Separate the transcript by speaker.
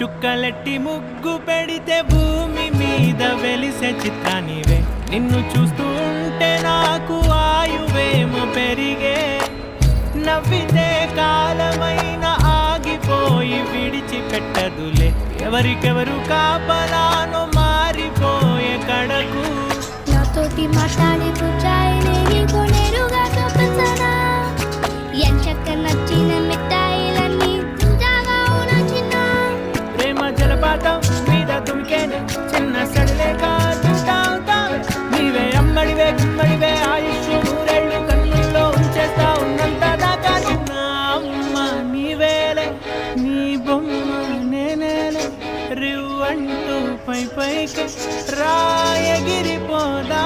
Speaker 1: చుక్కలెట్టి ముగ్గు పెడితే భూమి మీద వెలిసే చిత్రానివే. నిన్ను చూస్తూ ఉంటే నాకు ఆయువేమో పెరిగే. నవ్వితే కాలమైన ఆగిపోయి విడిచిపెట్టదులే. ఎవరికెవరు కాపలానో మారిపోయే కడకు.
Speaker 2: నాతోటి మాట్లాడే పుచ్చాయిని నీకు నేరుగా చూపించనా? ఎంచక్క నచ్చిన మిఠాయిలన్నీ తాగా చిన్న
Speaker 1: ప్రేమ జలపాతం మీద తుమికేనే చిన్న సడిలే కాదుతావే. నీవే అమ్మడివే గుమ్మడివే ఆయుష్ నూరేళ్ళు కన్నుల్లో ఉంచేస్తా ఉన్నంత దాకా. చిన్న అమ్మ నీవేలే, నీ బొమ్మ నేనేలే. రివ్వంటూ పై పైకి రాయగిరిపోదా.